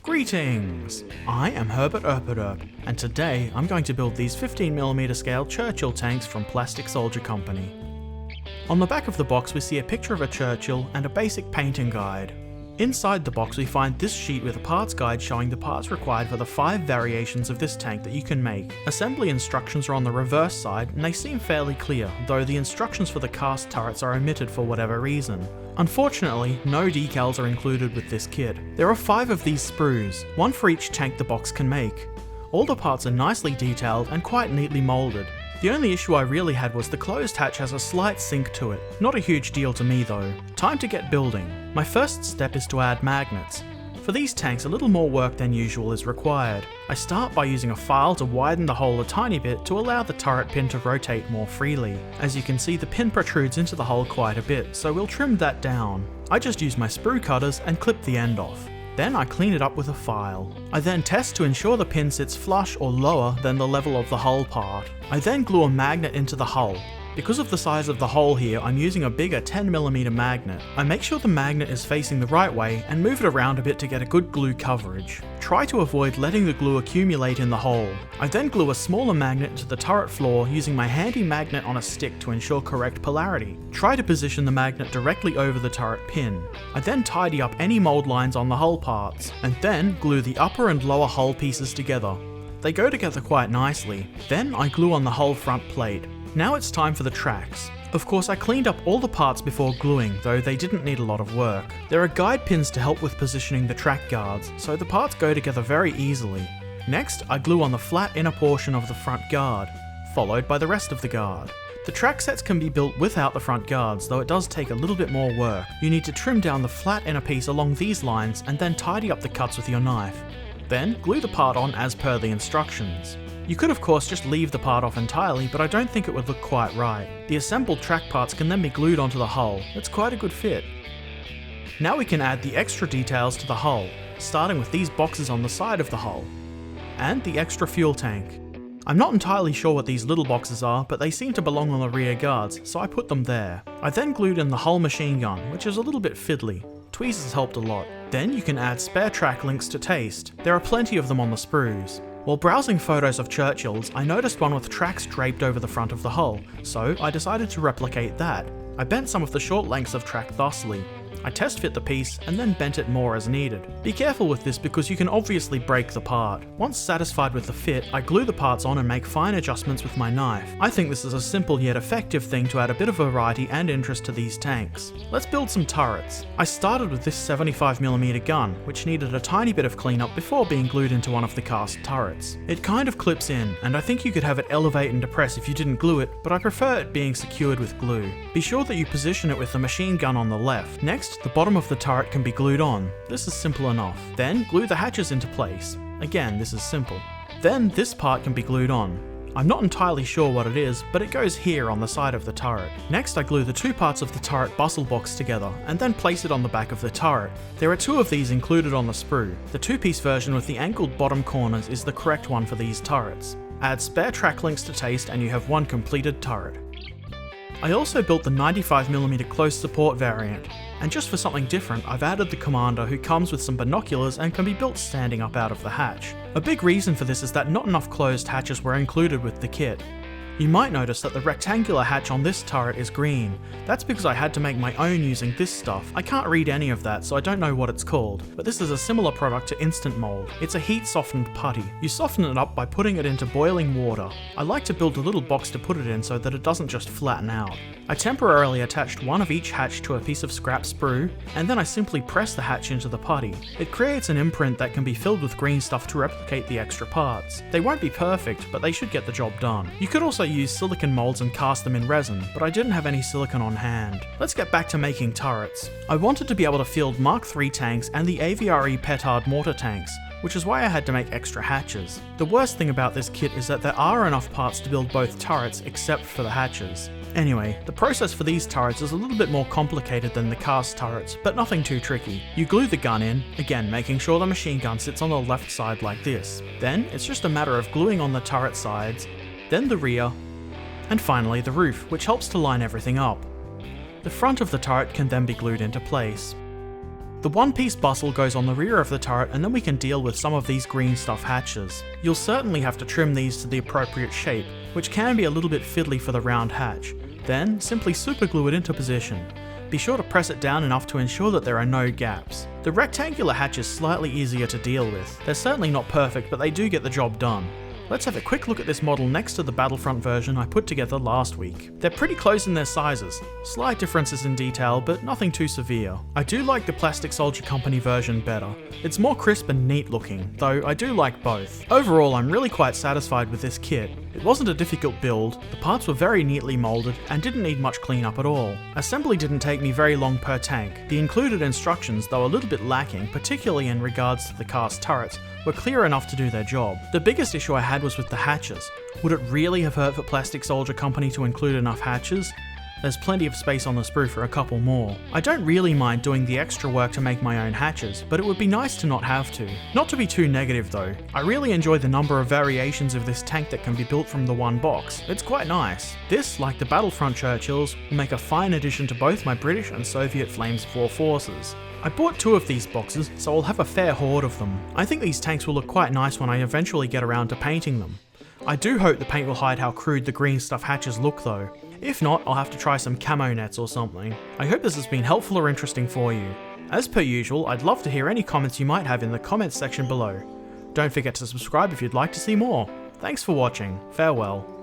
Greetings! I am Herbert Erperderp, and today I'm going to build these 15mm scale Churchill tanks from Plastic Soldier Company. On the back of the box we see a picture of a Churchill and a basic painting guide. Inside the box we find this sheet with a parts guide showing the parts required for the 5 variations of this tank that you can make. Assembly instructions are on the reverse side and they seem fairly clear, though the instructions for the cast turrets are omitted for whatever reason. Unfortunately, no decals are included with this kit. There are 5 of these sprues, one for each tank the box can make. All the parts are nicely detailed and quite neatly moulded. The only issue I really had was the closed hatch has a slight sink to it. Not a huge deal to me though. Time to get building. My first step is to add magnets. For these tanks a little more work than usual is required. I start by using a file to widen the hole a tiny bit to allow the turret pin to rotate more freely. As you can see, the pin protrudes into the hole quite a bit, so we'll trim that down. I just use my sprue cutters and clip the end off. Then I clean it up with a file. I then test to ensure the pin sits flush or lower than the level of the hull part. I then glue a magnet into the hull. Because of the size of the hole here, I'm using a bigger 10mm magnet. I make sure the magnet is facing the right way and move it around a bit to get a good glue coverage. Try to avoid letting the glue accumulate in the hole. I then glue a smaller magnet to the turret floor using my handy magnet on a stick to ensure correct polarity. Try to position the magnet directly over the turret pin. I then tidy up any mold lines on the hull parts, and then glue the upper and lower hull pieces together. They go together quite nicely. Then I glue on the hull front plate. Now it's time for the tracks. Of course I cleaned up all the parts before gluing, though they didn't need a lot of work. There are guide pins to help with positioning the track guards, so the parts go together very easily. Next, I glue on the flat inner portion of the front guard, followed by the rest of the guard. The track sets can be built without the front guards, though it does take a little bit more work. You need to trim down the flat inner piece along these lines and then tidy up the cuts with your knife. Then, glue the part on as per the instructions. You could of course just leave the part off entirely, but I don't think it would look quite right. The assembled track parts can then be glued onto the hull. It's quite a good fit. Now we can add the extra details to the hull, starting with these boxes on the side of the hull. And the extra fuel tank. I'm not entirely sure what these little boxes are, but they seem to belong on the rear guards, so I put them there. I then glued in the hull machine gun, which is a little bit fiddly. Tweezers helped a lot. Then you can add spare track links to taste. There are plenty of them on the sprues. While browsing photos of Churchills, I noticed one with tracks draped over the front of the hull, so I decided to replicate that. I bent some of the short lengths of track thusly. I test fit the piece and then bent it more as needed. Be careful with this because you can obviously break the part. Once satisfied with the fit, I glue the parts on and make fine adjustments with my knife. I think this is a simple yet effective thing to add a bit of variety and interest to these tanks. Let's build some turrets. I started with this 75mm gun, which needed a tiny bit of cleanup before being glued into one of the cast turrets. It kind of clips in, and I think you could have it elevate and depress if you didn't glue it, but I prefer it being secured with glue. Be sure that you position it with the machine gun on the left. Next, the bottom of the turret can be glued on. This is simple enough. Then, glue the hatches into place. Again, this is simple. Then, this part can be glued on. I'm not entirely sure what it is, but it goes here on the side of the turret. Next, I glue the 2 parts of the turret bustle box together, and then place it on the back of the turret. There are 2 of these included on the sprue. The 2-piece version with the angled bottom corners is the correct one for these turrets. Add spare track links to taste and you have one completed turret. I also built the 95mm close support variant, and just for something different, I've added the commander who comes with some binoculars and can be built standing up out of the hatch. A big reason for this is that not enough closed hatches were included with the kit. You might notice that the rectangular hatch on this turret is green. That's because I had to make my own using this stuff. I can't read any of that, so I don't know what it's called, but this is a similar product to Instant Mold. It's a heat-softened putty. You soften it up by putting it into boiling water. I like to build a little box to put it in so that it doesn't just flatten out. I temporarily attached one of each hatch to a piece of scrap sprue, and then I simply press the hatch into the putty. It creates an imprint that can be filled with green stuff to replicate the extra parts. They won't be perfect, but they should get the job done. You could also use silicone molds and cast them in resin, but I didn't have any silicone on hand. Let's get back to making turrets. I wanted to be able to field Mark III tanks and the AVRE Petard mortar tanks, which is why I had to make extra hatches. The worst thing about this kit is that there are enough parts to build both turrets except for the hatches. Anyway, the process for these turrets is a little bit more complicated than the cast turrets, but nothing too tricky. You glue the gun in, again making sure the machine gun sits on the left side like this. Then it's just a matter of gluing on the turret sides, then the rear, and finally the roof, which helps to line everything up. The front of the turret can then be glued into place. The one-piece bustle goes on the rear of the turret, and then we can deal with some of these green stuff hatches. You'll certainly have to trim these to the appropriate shape, which can be a little bit fiddly for the round hatch. Then, simply superglue it into position. Be sure to press it down enough to ensure that there are no gaps. The rectangular hatch is slightly easier to deal with. They're certainly not perfect, but they do get the job done. Let's have a quick look at this model next to the Battlefront version I put together last week. They're pretty close in their sizes, slight differences in detail, but nothing too severe. I do like the Plastic Soldier Company version better. It's more crisp and neat looking, though I do like both. Overall, I'm really quite satisfied with this kit. It wasn't a difficult build, the parts were very neatly moulded and didn't need much cleanup at all. Assembly didn't take me very long per tank. The included instructions, though a little bit lacking, particularly in regards to the cast turrets, were clear enough to do their job. The biggest issue I had was with the hatches. Would it really have hurt for Plastic Soldier Company to include enough hatches? There's plenty of space on the sprue for a couple more. I don't really mind doing the extra work to make my own hatches, but it would be nice to not have to. Not to be too negative though, I really enjoy the number of variations of this tank that can be built from the one box. It's quite nice. This, like the Battlefront Churchills, will make a fine addition to both my British and Soviet Flames 4 forces. I bought 2 of these boxes, so I'll have a fair horde of them. I think these tanks will look quite nice when I eventually get around to painting them. I do hope the paint will hide how crude the green stuff hatches look though. If not, I'll have to try some camo nets or something. I hope this has been helpful or interesting for you. As per usual, I'd love to hear any comments you might have in the comments section below. Don't forget to subscribe if you'd like to see more. Thanks for watching. Farewell.